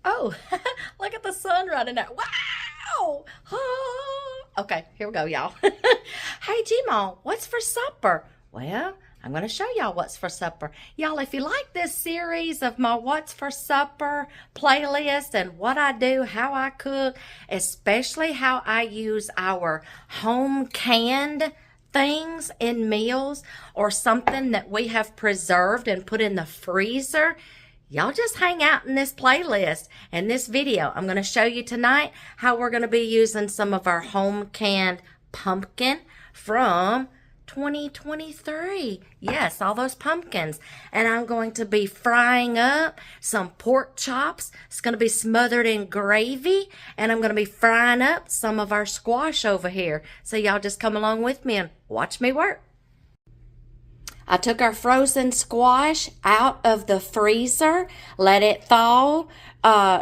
Oh, look at the sun running out. Wow! Ah. Okay, here we go, y'all. Hey, G-Mom, what's for supper? Well, I'm going to show y'all what's for supper. Y'all, if you like this series of my What's for Supper playlist and what I do, how I cook, especially how I use our home canned things in meals or something that we have preserved and put in the freezer, y'all just hang out in this playlist and this video. I'm going to show you tonight how we're going to be using some of our home canned pumpkin from 2023. Yes, all those pumpkins. And I'm going to be frying up some pork chops. It's going to be smothered in gravy. And I'm going to be frying up some of our squash over here. So y'all just come along with me and watch me work. I took our frozen squash out of the freezer, let it thaw,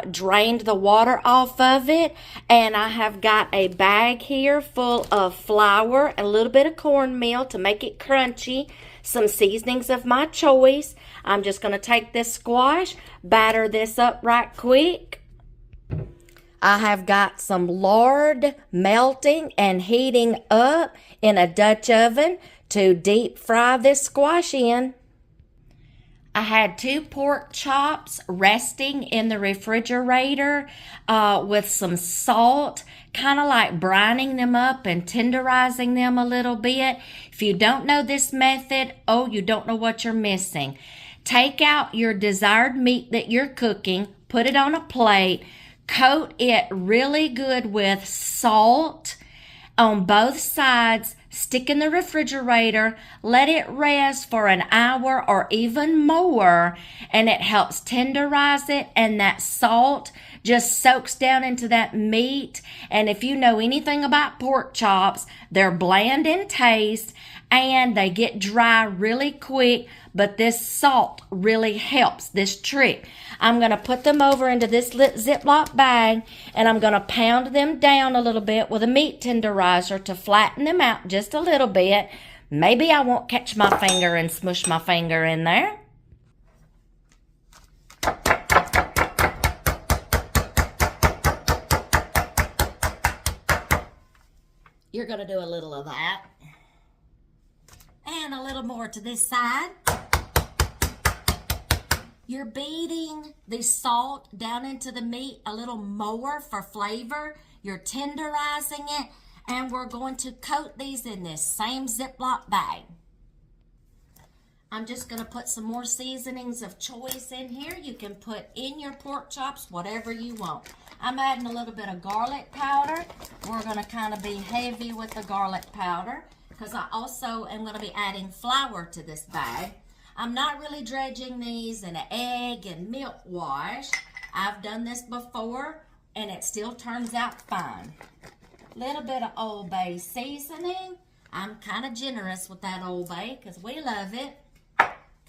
drained the water off of it, and I have got a bag here full of flour, a little bit of cornmeal to make it crunchy, some seasonings of my choice. I'm just going to take this squash, batter this up right quick. I have got some lard melting and heating up in a Dutch oven to deep fry this squash in. I had 2 pork chops resting in the refrigerator with some salt, kind of like brining them up and tenderizing them a little bit. If you don't know this method, oh, you don't know what you're missing. Take out your desired meat that you're cooking, put it on a plate, coat it really good with salt on both sides, stick in the refrigerator, let it rest for an hour or even more, and it helps tenderize it, and that salt just soaks down into that meat. And if you know anything about pork chops, they're bland in taste and they get dry really quick, but this salt really helps this trick. I'm going to put them over into this Ziploc bag, and I'm going to pound them down a little bit with a meat tenderizer to flatten them out just a little bit. Maybe I won't catch my finger and smush my finger in there. You're going to do a little of that. And a little more to this side. You're beating the salt down into the meat a little more for flavor. You're tenderizing it, and we're going to coat these in this same Ziploc bag. I'm just going to put some more seasonings of choice in here. You can put in your pork chops whatever you want. I'm adding a little bit of garlic powder. We're going to kind of be heavy with the garlic powder because I also am going to be adding flour to this bag. I'm not really dredging these in an egg and milk wash. I've done this before and it still turns out fine. Little bit of Old Bay seasoning. I'm kind of generous with that Old Bay because we love it.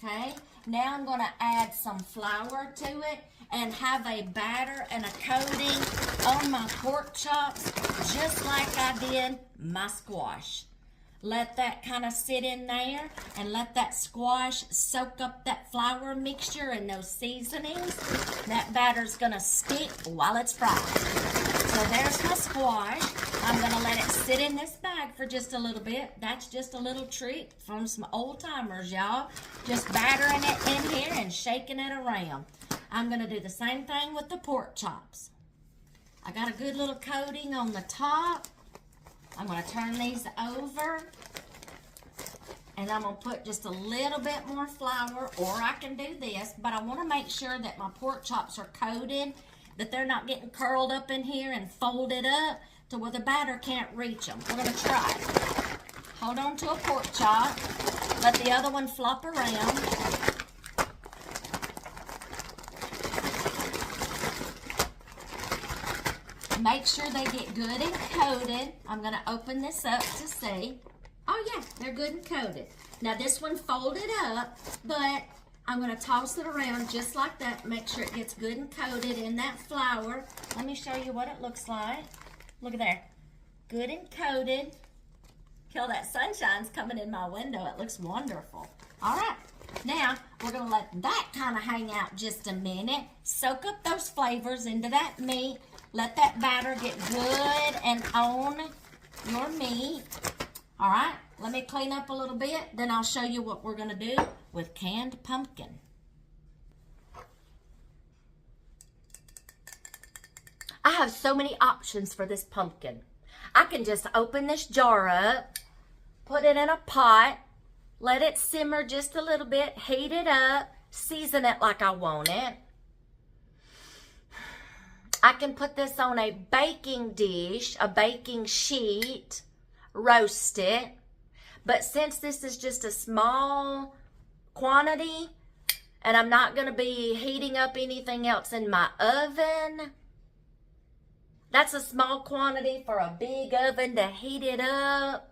Okay, now I'm going to add some flour to it and have a batter and a coating on my pork chops just like I did my squash. Let that kind of sit in there and let that squash soak up that flour mixture and those seasonings. That batter's going to stick while it's fried. So there's my squash. I'm going to let it sit in this bag for just a little bit. That's just a little treat from some old timers, y'all. Just battering it in here and shaking it around. I'm going to do the same thing with the pork chops. I got a good little coating on the top. I'm going to turn these over, and I'm going to put just a little bit more flour, or I can do this, but I want to make sure that my pork chops are coated, that they're not getting curled up in here and folded up to where the batter can't reach them. We're going to try it. Hold on to a pork chop. Let the other one flop around. Make sure they get good and coated. I'm going to open this up to see. Oh yeah, they're good and coated. Now this one folded up, but I'm going to toss it around just like that. Make sure it gets good and coated in that flour. Let me show you what it looks like. Look at there. Good and coated. Kill that sunshine's coming in my window. It looks wonderful. All right. Now, we're going to let that kind of hang out just a minute. Soak up those flavors into that meat. Let that batter get good and on your meat. All right, let me clean up a little bit. Then I'll show you what we're going to do with canned pumpkin. I have so many options for this pumpkin. I can just open this jar up, put it in a pot, let it simmer just a little bit, heat it up, season it like I want it. I can put this on a baking dish, a baking sheet, roast it. But since this is just a small quantity and I'm not going to be heating up anything else in my oven, that's a small quantity for a big oven to heat it up.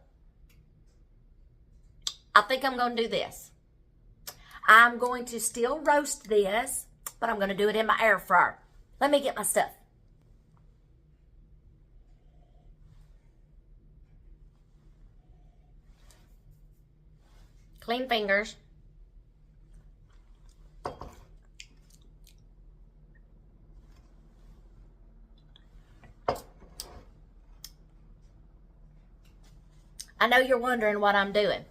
I think I'm going to do this. I'm going to still roast this, but I'm going to do it in my air fryer. Let me get my stuff. Clean fingers. I know you're wondering what I'm doing.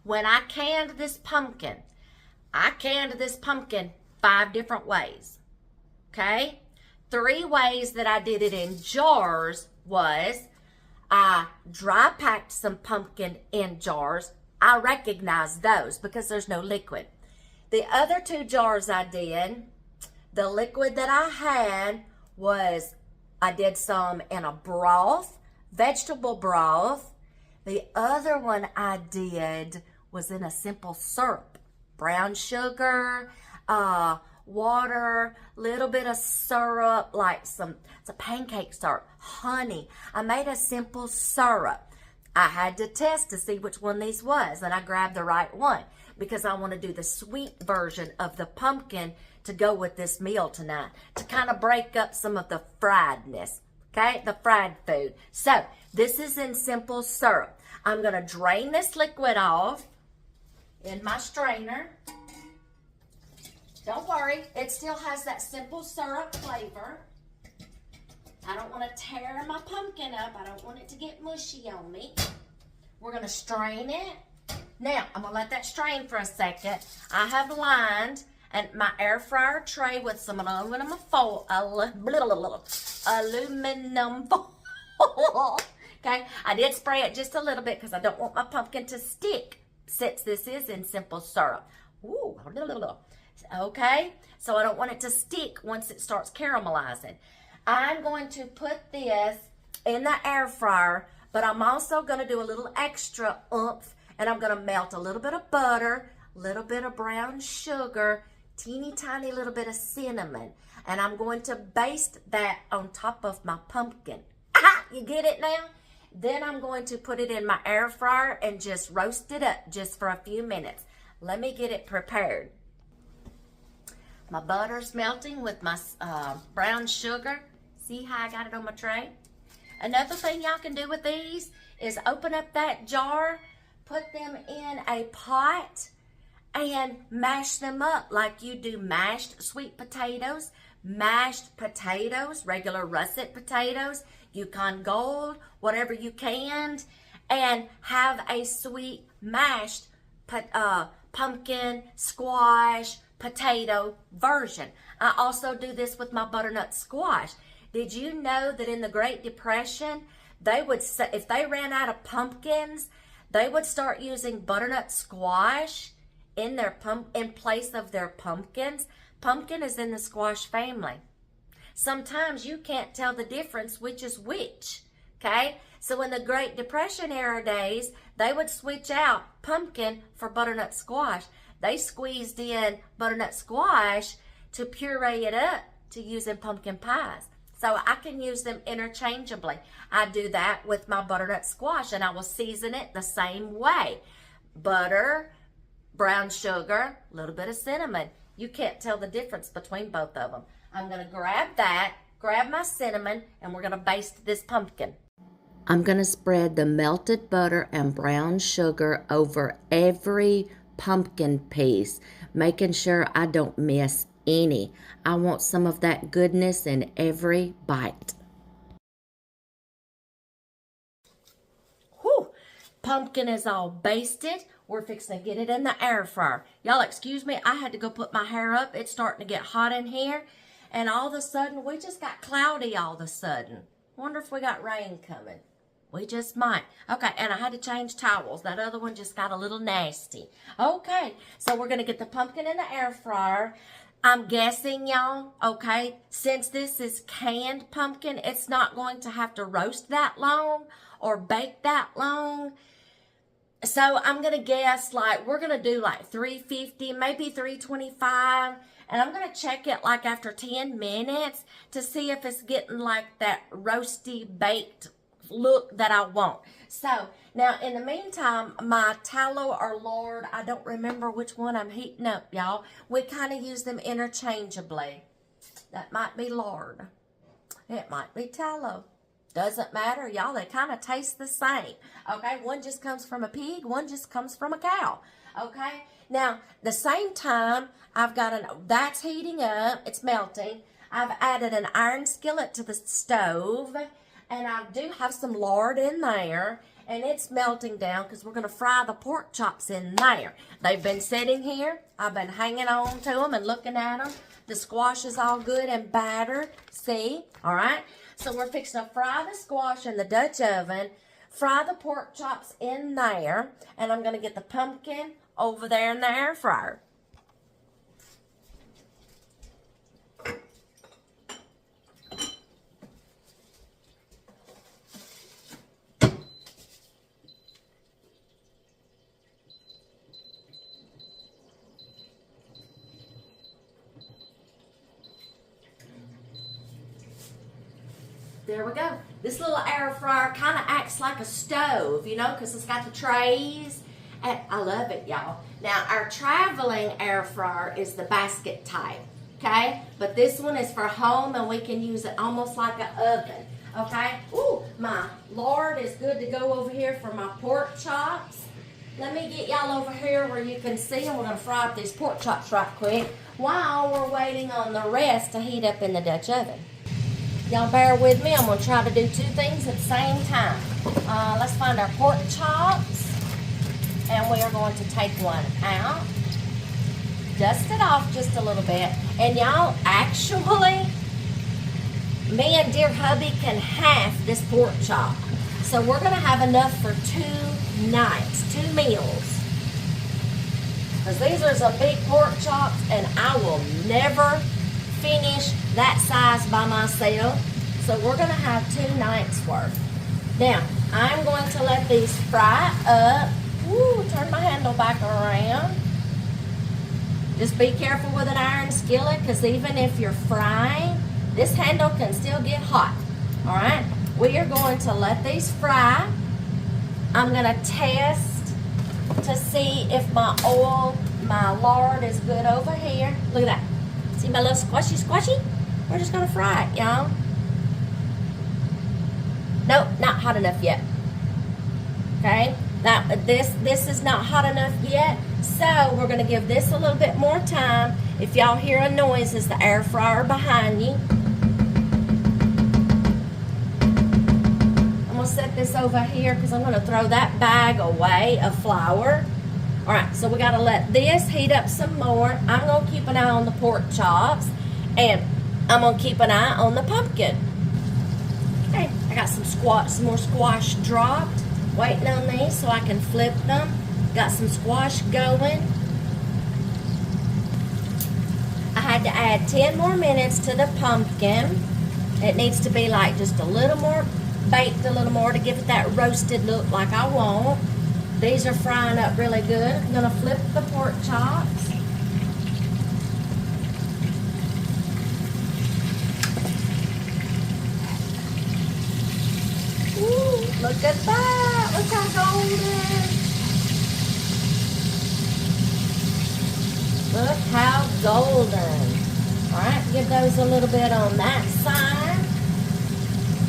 When I canned this pumpkin 5 different ways. Okay? 3 ways that I did it in jars was I dry packed some pumpkin in jars. I recognize those because there's no liquid. The other 2 jars I did, the liquid that I had was, I did some in a broth, vegetable broth. The other one I did was in a simple syrup. Brown sugar, water, little bit of syrup, like it's a pancake syrup, honey. I made a simple syrup. I had to test to see which one these was, and I grabbed the right one because I want to do the sweet version of the pumpkin to go with this meal tonight to kind of break up some of the friedness, okay, the fried food. So this is in simple syrup. I'm going to drain this liquid off in my strainer. Don't worry, it still has that simple syrup flavor. I don't want to tear my pumpkin up. I don't want it to get mushy on me. We're going to strain it. Now, I'm going to let that strain for a second. I have lined my air fryer tray with some aluminum foil. Okay, I did spray it just a little bit because I don't want my pumpkin to stick since this is in simple syrup. Ooh, okay, so I don't want it to stick once it starts caramelizing. I'm going to put this in the air fryer, but I'm also going to do a little extra oomph, and I'm going to melt a little bit of butter, a little bit of brown sugar, teeny tiny little bit of cinnamon, and I'm going to baste that on top of my pumpkin. Aha! You get it now? Then I'm going to put it in my air fryer and just roast it up just for a few minutes. Let me get it prepared. My butter's melting with my brown sugar. See how I got it on my tray? Another thing y'all can do with these is open up that jar, put them in a pot, and mash them up like you do mashed sweet potatoes, regular russet potatoes, Yukon Gold, whatever you canned, and have a sweet mashed pumpkin, squash, potato version. I also do this with my butternut squash. Did you know that in the Great Depression, they would, if they ran out of pumpkins, they would start using butternut squash in place of their pumpkins? Pumpkin is in the squash family. Sometimes you can't tell the difference which is which, okay? So in the Great Depression era days, they would switch out pumpkin for butternut squash. They squeezed in butternut squash to puree it up to use in pumpkin pies. So I can use them interchangeably. I do that with my butternut squash, and I will season it the same way. Butter, brown sugar, a little bit of cinnamon. You can't tell the difference between both of them. I'm going to grab my cinnamon, and we're going to baste this pumpkin. I'm going to spread the melted butter and brown sugar over every pumpkin piece, making sure I don't miss any. I want some of that goodness in every bite. Whew, pumpkin is all basted. We're fixing to get it in the air fryer. Y'all excuse me, I had to go put my hair up. It's starting to get hot in here. And all of a sudden, we just got cloudy all of a sudden. Wonder if we got rain coming. We just might. Okay, and I had to change towels. That other one just got a little nasty. Okay, so we're going to get the pumpkin in the air fryer. I'm guessing, y'all, okay, since this is canned pumpkin, it's not going to have to roast that long or bake that long. So I'm going to guess, like, we're going to do like 350, maybe 325. And I'm going to check it like after 10 minutes to see if it's getting like that roasty baked look that I want. So now in the meantime, my tallow or lard, I don't remember which one I'm heating up, y'all. We kind of use them interchangeably. That might be lard. It might be tallow. Doesn't matter, y'all. They kind of taste the same. Okay, one just comes from a pig, one just comes from a cow. Okay, now the same time I've got that's heating up, it's melting. I've added an iron skillet to the stove, and I do have some lard in there, and it's melting down because we're going to fry the pork chops in there. They've been sitting here. I've been hanging on to them and looking at them. The squash is all good and battered. See? All right. So we're fixing to fry the squash in the Dutch oven, fry the pork chops in there, and I'm going to get the pumpkin over there in the air fryer. There we go. This little air fryer kind of acts like a stove, you know, because it's got the trays. And I love it, y'all. Now, our traveling air fryer is the basket type, okay? But this one is for home, and we can use it almost like an oven, okay? Ooh, my lard is good to go over here for my pork chops. Let me get y'all over here where you can see them. We're going to fry up these pork chops right quick while we're waiting on the rest to heat up in the Dutch oven. Y'all bear with me. I'm going to try to do two things at the same time. Let's find our pork chops. And we are going to take one out. Dust it off just a little bit. And y'all, actually, me and dear hubby can half this pork chop. So we're going to have enough for 2 nights, 2 meals. Because these are some big pork chops, and I will never finish that size by myself. So we're going to have 2 nights worth. Now, I'm going to let these fry up. Ooh, turn my handle back around. Just be careful with an iron skillet, because even if you're frying, this handle can still get hot. All right? We are going to let these fry. I'm going to test to see if my oil, my lard is good over here. Look at that. See my little squashy? We're just going to fry it, y'all. Nope, not hot enough yet. Okay? Now, this is not hot enough yet, so we're going to give this a little bit more time. If y'all hear a noise, it's the air fryer behind you. I'm going to set this over here because I'm going to throw that bag away of flour. All right, so we got to let this heat up some more. I'm going to keep an eye on the pork chops, and I'm going to keep an eye on the pumpkin. Okay, I got some more squash dropped. Waiting on these so I can flip them. Got some squash going. I had to add 10 more minutes to the pumpkin. It needs to be like just a little more baked, a little more to give it that roasted look like I want. These are frying up really good. I'm going to flip the pork chops. Ooh, look at that. Look how golden. Look how golden. All right, give those a little bit on that side.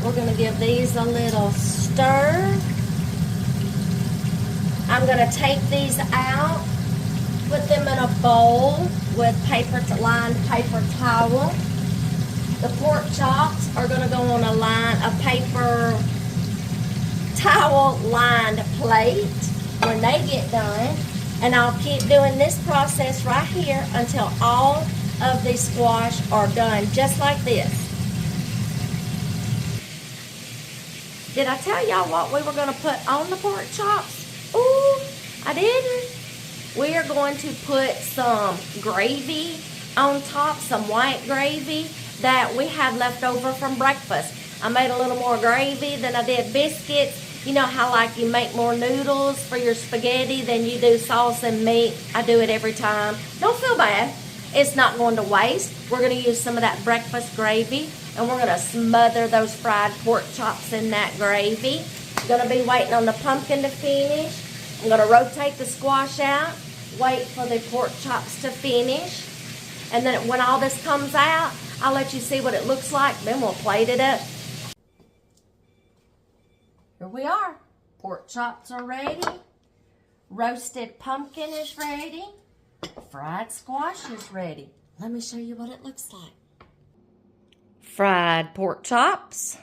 We're going to give these a little stir. I'm going to take these out Put them in a bowl with lined paper towel. The pork chops are going to go on a paper towel lined plate when they get done. And I'll keep doing this process right here until all of the squash are done, just like this. Did I tell y'all what we were going to put on the pork chops? Ooh, I didn't. We are going to put some gravy on top, some white gravy that we had left over from breakfast. I made a little more gravy than I did biscuits. You know how like you make more noodles for your spaghetti than you do sauce and meat? I do it every time. Don't feel bad. It's not going to waste. We're going to use some of that breakfast gravy, and we're going to smother those fried pork chops in that gravy. I'm going to be waiting on the pumpkin to finish. I'm going to rotate the squash out, wait for the pork chops to finish, and then when all this comes out, I'll let you see what it looks like, then we'll plate it up. Here we are. Pork chops are ready. Roasted pumpkin is ready. Fried squash is ready. Let me show you what it looks like. Fried pork chops.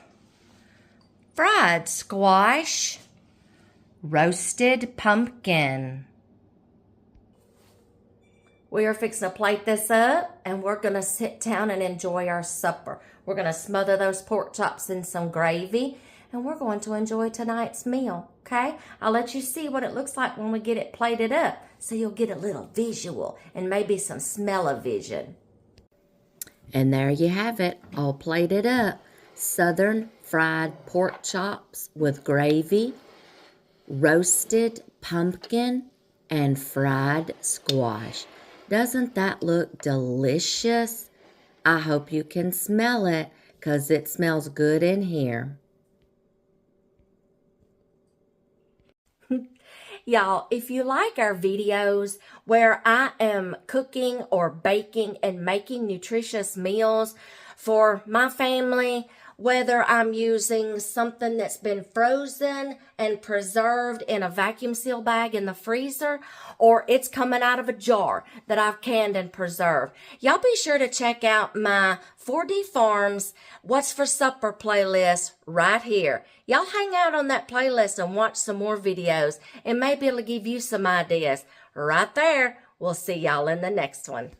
Fried squash. Roasted pumpkin. We are fixing to plate this up, and we're going to sit down and enjoy our supper. We're going to smother those pork chops in some gravy, and we're going to enjoy tonight's meal, okay? I'll let you see what it looks like when we get it plated up, so you'll get a little visual and maybe some smell-o-vision. And there you have it, all plated up. Southern fried pork chops with gravy, roasted pumpkin, and fried squash. Doesn't that look delicious? I hope you can smell it, because it smells good in here. Y'all, if you like our videos where I am cooking or baking and making nutritious meals for my family, whether I'm using something that's been frozen and preserved in a vacuum seal bag in the freezer, or it's coming out of a jar that I've canned and preserved, y'all be sure to check out my 4D Farms What's for Supper playlist right here. Y'all hang out on that playlist and watch some more videos, and maybe it'll give you some ideas. Right there. We'll see y'all in the next one.